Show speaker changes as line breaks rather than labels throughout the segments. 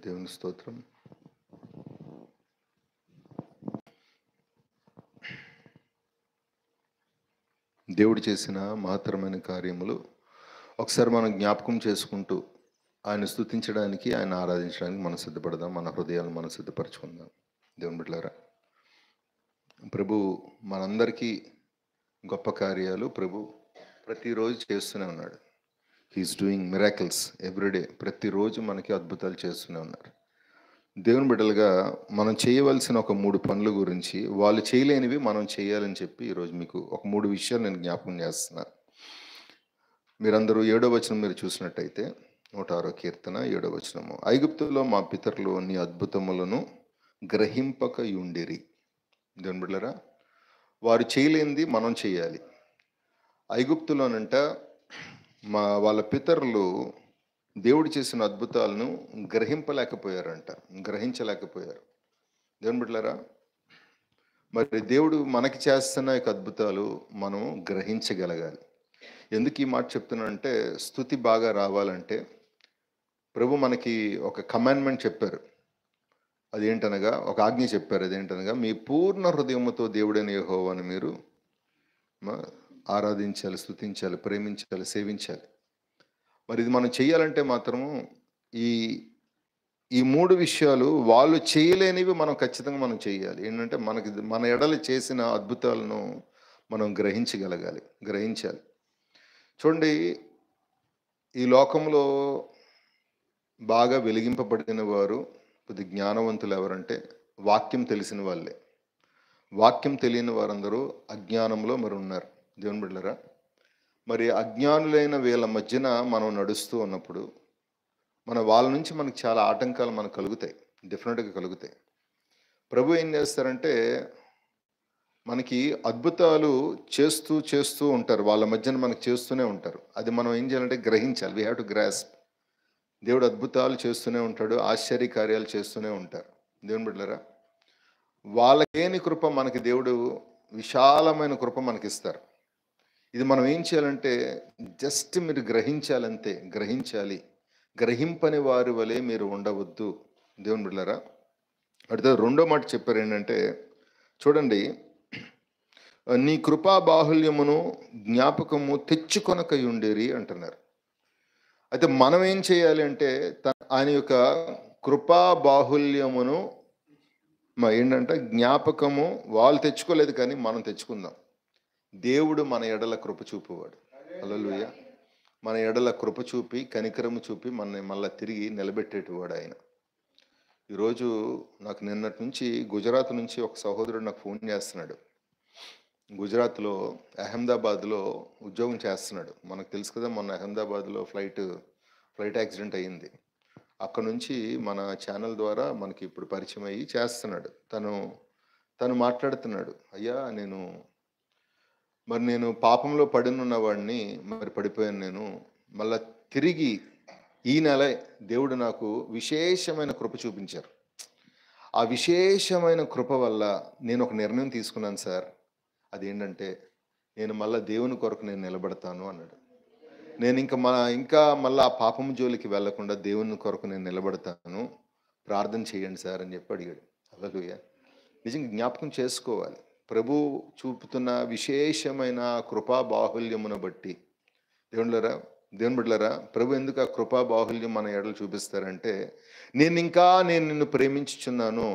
దేవుని స్తోత్రం. దేవుడు చేసిన మహత్తరమైన కార్యములు ఒకసారి మనం జ్ఞాపకం చేసుకుంటూ ఆయన స్తుతించడానికి, ఆయన ఆరాధించడానికి మనం సిద్ధపడదాం. మన హృదయాలను మనం సిద్ధపరచుకుందాం. దేవుని బిడ్డలారా, ప్రభు మనందరికీ గొప్ప కార్యాలు ప్రభు ప్రతిరోజు చేస్తూనే ఉన్నాడు. He's doing miracles every day. ప్రతిరోజు మనకి అద్భుతాలు చేస్తూనే ఉన్నారు. దేవుని బిడ్డలుగా మనం చేయవలసిన ఒక 3 పనుల గురించి, వాళ్ళు చేయలేనివి మనం చేయాలని చెప్పి ఈరోజు మీకు ఒక 3 విషయాలు నేను జ్ఞాపకం చేస్తున్నాను. మీరందరూ 7వ వచనం మీరు చూసినట్టయితే 106వ కీర్తన 7వ వచనము, ఐగుప్తులో మా పితరులు నీ అద్భుతములను గ్రహింపక యుండిరి. దేవుని బిడ్డలారా, వారు చేయలేనిది మనం చేయాలి. ఐగుప్తులోనంట వాళ్ళ పితరులు దేవుడు చేసిన అద్భుతాలను గ్రహించలేకపోయారు. దేవుని బిడ్డలారా, మరి దేవుడు మనకి చేస్తున్న యొక్క అద్భుతాలు మనం గ్రహించగలగాలి. ఎందుకు ఈ మాట చెప్తున్నానంటే, స్తుతి బాగా రావాలంటే ప్రభు మనకి ఒక కమాండ్మెంట్ చెప్పారు. అదేంటనగా ఒక ఆజ్ఞ చెప్పారు. అదేంటనగా మీ పూర్ణ హృదయముతో దేవుడైన యెహోవాను మీరు ఆరాధించాలి, స్తుతించాలి, ప్రేమించాలి, సేవించాలి. మరి ఇది మనం చేయాలంటే మాత్రము ఈ 3 విషయాలు వాళ్ళు చేయలేనివి మనం ఖచ్చితంగా మనం చేయాలి. ఏంటంటే మన ఎడలు చేసిన అద్భుతాలను మనం గ్రహించాలి. చూడండి, ఈ లోకంలో బాగా వెలిగింపబడిన వారు, కొద్ది జ్ఞానవంతులు ఎవరంటే వాక్యం తెలిసిన వాళ్ళే. వాక్యం తెలియని వారందరూ అజ్ఞానంలో మరి ఉన్నారు. దేవుని బిడ్డలారా, మరి అజ్ఞానులైన వీళ్ళ మధ్యన మనం నడుస్తూ ఉన్నప్పుడు వాళ్ళ నుంచి మనకు చాలా ఆటంకాలు మనకు కలుగుతాయి, డెఫినెట్గా కలుగుతాయి. ప్రభు ఏం చేస్తారంటే మనకి అద్భుతాలు చేస్తూ ఉంటారు. వాళ్ళ మధ్యన మనకు చేస్తూనే ఉంటారు. అది మనం ఏం చేయాలంటే గ్రహించాలి. We have to grasp. దేవుడు అద్భుతాలు చేస్తూనే ఉంటాడు, ఆశ్చర్య కార్యాలు చేస్తూనే ఉంటారు. దేవుని బిడ్డలారా, వాళ్ళకేని కృప మనకి దేవుడు విశాలమైన కృప మనకిస్తారు. ఇది మనం ఏం చేయాలంటే జస్ట్ మీరు గ్రహించాలంతే. గ్రహింపని వారి వలె మీరు ఉండవద్దు. దేవుని బిడ్డలారా, అడితే 2వ మాట చెప్పారు ఏంటంటే, చూడండి, నీ కృపా బాహుల్యమును జ్ఞాపకము తెచ్చుకొనకయుండేరి అంటున్నారు. అయితే మనం ఏం చేయాలి అంటే ఆయన యొక్క కృపా బాహుల్యమును ఏంటంటే జ్ఞాపకము వాళ్ళు తెచ్చుకోలేదు, కానీ మనం తెచ్చుకుందాం. దేవుడు మన ఎడల కృప చూపువాడు. హల్లెలూయా. మన ఎడల కృప చూపి, కనికరము చూపి మనని మళ్ళీ తిరిగి నిలబెట్టేటివాడు ఆయన. ఈరోజు నాకు నిన్నటి నుంచి గుజరాత్ నుంచి ఒక సహోదరుడు నాకు ఫోన్ చేస్తున్నాడు. గుజరాత్లో అహ్మదాబాద్లో ఉద్యోగం చేస్తున్నాడు. మనకు తెలుసు కదా, మొన్న అహ్మదాబాద్లో ఫ్లైట్ యాక్సిడెంట్ అయ్యింది. అక్కడ నుంచి మన ఛానల్ ద్వారా మనకి ఇప్పుడు పరిచయం అయ్యి చేస్తున్నాడు. తను మాట్లాడుతున్నాడు, అయ్యా నేను పాపంలో పడినున్న వాడిని, మరి పడిపోయాను నేను. మళ్ళా తిరిగి ఈ నెల దేవుడు నాకు విశేషమైన కృప చూపించారు. ఆ విశేషమైన కృప వల్ల నేను ఒక నిర్ణయం తీసుకున్నాను సార్. అదేంటంటే నేను మళ్ళీ దేవుని కొరకు నేను నిలబడతాను అన్నాడు. నేను ఇంకా మళ్ళీ ఆ పాపం జోలికి వెళ్లకుండా దేవుని కొరకు నేను నిలబడతాను, ప్రార్థన చేయండి సార్ అని చెప్పి అడిగాడు. హల్లెలూయా. నిజంగా జ్ఞాపకం చేసుకోవాలి. ప్రభు చూపుతున్న విశేషమైన కృపా బాహుల్యమును బట్టి దేవుని బిడ్డలారా, ప్రభు ఎందుకు ఆ కృపా బాహుల్యం మన ఎడలు చూపిస్తారంటే, నేను నిన్ను ప్రేమించుచున్నాను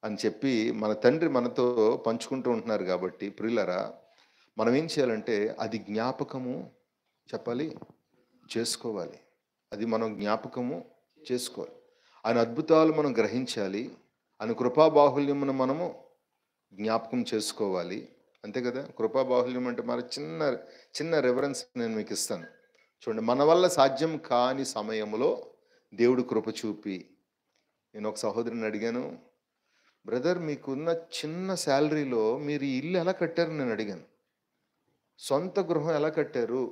అని చెప్పి మన తండ్రి మనతో పంచుకుంటూ ఉంటున్నారు. కాబట్టి ప్రియులారా, మనం ఏం చేయాలంటే అది జ్ఞాపకము చేసుకోవాలి. అది మనం జ్ఞాపకము చేసుకోవాలి. ఆయన అద్భుతాలు మనం గ్రహించాలి. ఆయన కృపా బాహుల్యమును మనము జ్ఞాపకం చేసుకోవాలి. అంతే కదా. కృపా బాహుల్యం అంటే మరి చిన్న రెఫరెన్స్ నేను మీకు ఇస్తాను. చూడండి, మన వల్ల సాధ్యం కాని సమయంలో దేవుడు కృప చూపి, నేను ఒక సహోదరుని అడిగాను, బ్రదర్ మీకున్న చిన్న శాలరీలో మీరు ఈ ఇల్లు ఎలా కట్టారు నేను అడిగాను. సొంత గృహం ఎలా కట్టారు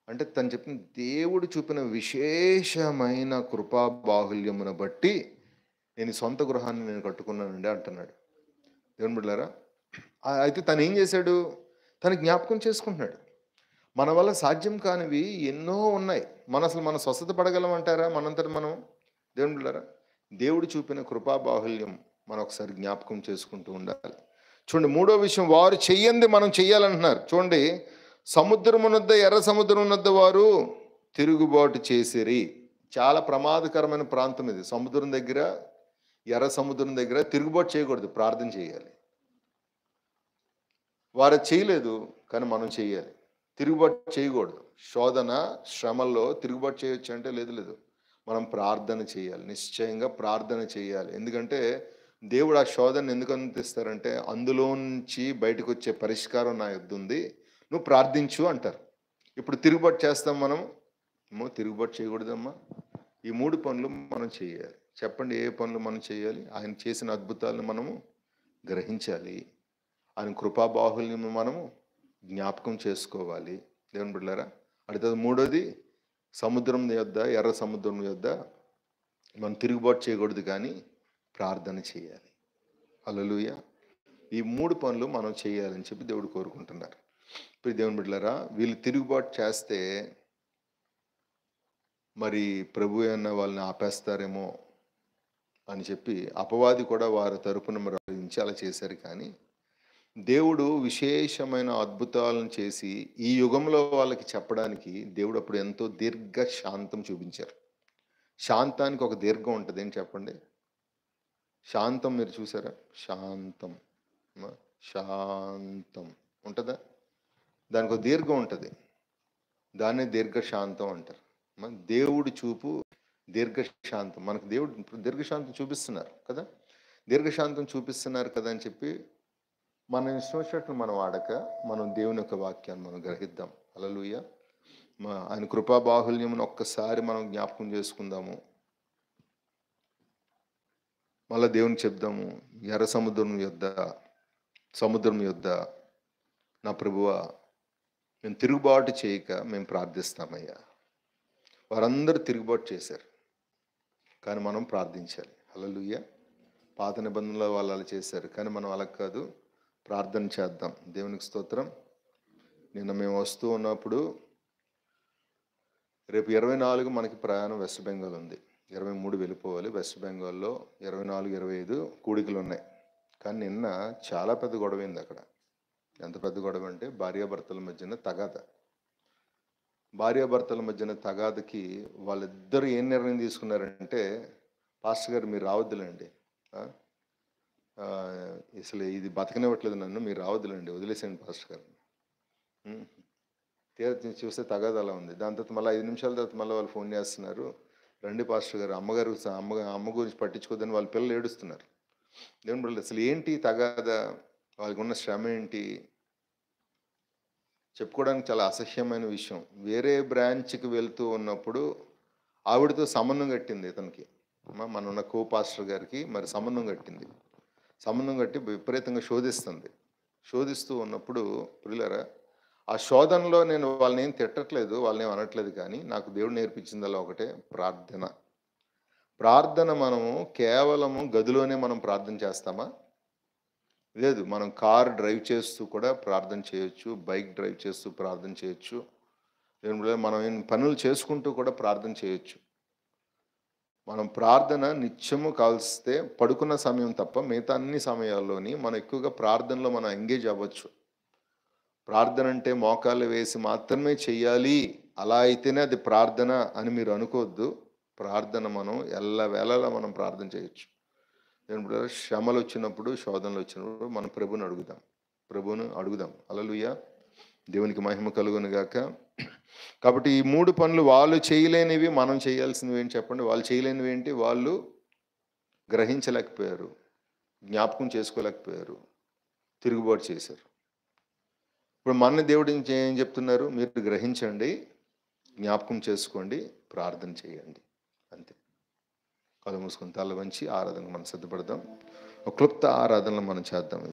అంటే తను చెప్పిన దేవుడు చూపిన విశేషమైన కృపా బాహుల్యమును బట్టి నేను సొంత గృహాన్ని నేను కట్టుకున్నానండి అంటున్నాడు. దేవుని బిడ్డలారా, అయితే తను ఏం చేశాడు, తను జ్ఞాపకం చేసుకుంటున్నాడు. మన వల్ల సాధ్యం కానివి ఎన్నో ఉన్నాయి. అసలు మనం స్వస్థత పడగలం అంటారా? మనంతట మనం దేవుని బిడ్డలారా, దేవుడు చూపిన కృపా బాహుల్యం మనం ఒకసారి జ్ఞాపకం చేసుకుంటూ ఉండాలి. చూడండి, మూడో విషయం, వారు చెయ్యంది మనం చెయ్యాలంటున్నారు. చూడండి, సముద్రమునొద్ద, ఎర్ర సముద్రమునొద్ద వారు తిరుగుబాటు చేసిరి. చాలా ప్రమాదకరమైన ప్రాంతం ఇది. సముద్రం దగ్గర, ఎర్ర సముద్రం దగ్గర తిరుగుబాటు చేయకూడదు, ప్రార్థన చేయాలి. వారు చేయలేదు, కానీ మనం చేయాలి. తిరుగుబాటు చేయకూడదు. శోధన, శ్రమల్లో తిరుగుబాటు చేయొచ్చు అంటే లేదు. మనం ప్రార్థన చేయాలి, నిశ్చయంగా ప్రార్థన చేయాలి. ఎందుకంటే దేవుడు ఆ శోధన ఎందుకు అనుమతిస్తారంటే, అందులో నుంచి బయటకు వచ్చే పరిష్కారం నా యొద్ద ఉంది, నువ్వు ప్రార్థించు అంటారు. ఇప్పుడు తిరుగుబాటు చేస్తాం మనం? తిరుగుబాటు చేయకూడదమ్మా. ఈ 3 పనులు మనం చేయాలి. చెప్పండి, ఏ పనులు మనం చేయాలి? ఆయన చేసిన అద్భుతాలను మనము గ్రహించాలి. ఆయన కృపాబాహుల్యము మనము జ్ఞాపకం చేసుకోవాలి. దేవుని బిడ్డలారా, அடுத்தது మూడోది, సముద్రం యొద్ద, ఎర్ర సముద్రం యొద్ద మనం తిరుగుబాటు చేయకూడదు, కానీ ప్రార్థన చేయాలి. హల్లెలూయా. ఈ 3 పనులు మనం చేయాలని చెప్పి దేవుడు కోరుకుంటున్నారు. ఇప్పుడు దేవుని బిడ్డలారా, వీళ్ళు తిరుగుబాటు చేస్తే మరి ప్రభు అన్న వాళ్ళని ఆపేస్తారేమో అని చెప్పి అపవాది కూడా వారి తరపున మరి అలా చేశారు. కానీ దేవుడు విశేషమైన అద్భుతాలను చేసి ఈ యుగంలో వాళ్ళకి చెప్పడానికి దేవుడు అప్పుడు ఎంతో దీర్ఘ శాంతం చూపించారు. శాంతానికి ఒక దీర్ఘం ఉంటుంది, ఏం చెప్పండి? శాంతం మీరు చూసారా? శాంతం, శాంతం ఉంటుందా? దానికి ఒక దీర్ఘం ఉంటుంది, దాన్నే దీర్ఘశాంతం అంటారు. దేవుడి చూపు దీర్ఘశాంతం. మనకు దేవుడు దీర్ఘశాంతం చూపిస్తున్నారు కదా, దీర్ఘశాంతం చూపిస్తున్నారు కదా అని చెప్పి మన ఇష్టం వచ్చినట్లు మనం వాడక, మనం దేవుని యొక్క వాక్యాన్ని మనం గ్రహిద్దాం. హల్లెలూయా. ఆయన కృపా బాహుల్యమును ఒక్కసారి మనం జ్ఞాపకం చేసుకుందాము. మళ్ళీ దేవునికి చెప్దాము, ఎర్ర సముద్రం యొద్ద నా ప్రభువా, మేము తిరుగుబాటు చేయక మేము ప్రార్థిస్తామయ్యా. వారందరూ తిరుగుబాటు చేశారు, కానీ మనం ప్రార్థించాలి. హల్లెలూయా. పాత నిబంధనలో వాళ్ళు అలా చేశారు, కానీ మనం అలా కాదు, ప్రార్థన చేద్దాం. దేవునికి స్తోత్రం. నిన్న మేము వస్తూ ఉన్నప్పుడు, రేపు 24 మనకి ప్రయాణం వెస్ట్ బెంగాల్ ఉంది. 23 వెళ్ళిపోవాలి. వెస్ట్ బెంగాల్లో 24, 25 కూడికలు ఉన్నాయి. కానీ నిన్న చాలా పెద్ద గొడవ అయింది అక్కడ. ఎంత పెద్ద గొడవ అంటే, భార్యాభర్తల మధ్యన తగాద. భార్యాభర్తల మధ్యన తగాదకి వాళ్ళిద్దరూ ఏం నిర్ణయం తీసుకున్నారంటే, పాస్టర్ గారు మీరు రావద్దులేండి, అసలు ఇది బతకనివ్వట్లేదు నన్ను, మీరు రావద్దులేండి, వదిలేసేయండి పాస్టర్ గారు. తీరా చూస్తే తగాద అలా ఉంది. దాని తర్వాత మళ్ళీ 5 నిమిషాల తర్వాత మళ్ళీ వాళ్ళు ఫోన్ చేస్తున్నారు, రండి పాస్టర్ గారు, అమ్మ గురించి పట్టించుకోద్దని వాళ్ళ పిల్లలు ఏడుస్తున్నారు. దేవుని బిడ్డలు, అసలు ఏంటి తగాద? వాళ్ళకి ఉన్న శ్రమ ఏంటి? చెప్పుకోవడానికి చాలా అసహ్యమైన విషయం. వేరే బ్రాంచ్కి వెళ్తూ ఉన్నప్పుడు ఆవిడతో సంబంధం కట్టింది ఇతనికి, మన కో పాస్టర్ గారికి మరి సంబంధం కట్టి విపరీతంగా శోధిస్తూ ఉన్నప్పుడు, ప్రియులారా, ఆ శోధనలో నేను వాళ్ళని ఏం తిట్టట్లేదు, వాళ్ళని ఏం అనట్లేదు, కానీ నాకు దేవుడు నేర్పించిందల్లా ఒకటే, ప్రార్థన మనము కేవలము గదిలోనే మనం ప్రార్థన చేస్తామా? లేదు, మనం కార్ డ్రైవ్ చేస్తూ కూడా ప్రార్థన చేయొచ్చు, బైక్ డ్రైవ్ చేస్తూ ప్రార్థన చేయొచ్చు, మనం పనులు చేసుకుంటూ కూడా ప్రార్థన చేయొచ్చు. మనం ప్రార్థన నిత్యము కాల్స్తే పడుకున్న సమయం తప్ప మిగతా అన్ని సమయాల్లోని మనం ఎక్కువగా ప్రార్థనలో మనం ఎంగేజ్ అవ్వచ్చు. ప్రార్థన అంటే మోకాళ్ళు వేసి మాత్రమే చెయ్యాలి, అలా అయితేనే అది ప్రార్థన అని మీరు అనుకోవద్దు. ప్రార్థన మనం ఎల్లవేళలా మనం ప్రార్థన చేయొచ్చు. శ్రమలు వచ్చినప్పుడు, శోధనలు వచ్చినప్పుడు మనం ప్రభువుని అడుగుదాం. హల్లెలూయా. దేవునికి మహిమ కలుగును గాక. కాబట్టి ఈ 3 పనులు వాళ్ళు చేయలేనివి మనం చేయాల్సినవి ఏంటి చెప్పండి? వాళ్ళు చేయలేనివి ఏంటి? వాళ్ళు గ్రహించలేకపోయారు, జ్ఞాపకం చేసుకోలేకపోయారు, తిరుగుబాటు చేశారు. ఇప్పుడు మన దేవుడు ఏం చెప్తున్నారు? మీరు గ్రహించండి, జ్ఞాపకం చేసుకోండి, ప్రార్థన చేయండి, అంతే. కళ్ళు మూసుకొని తల వంచి ఆరాధనకు మనం సిద్ధపడదాం. ఒక క్లుప్త ఆరాధనలు మనం చేద్దాం.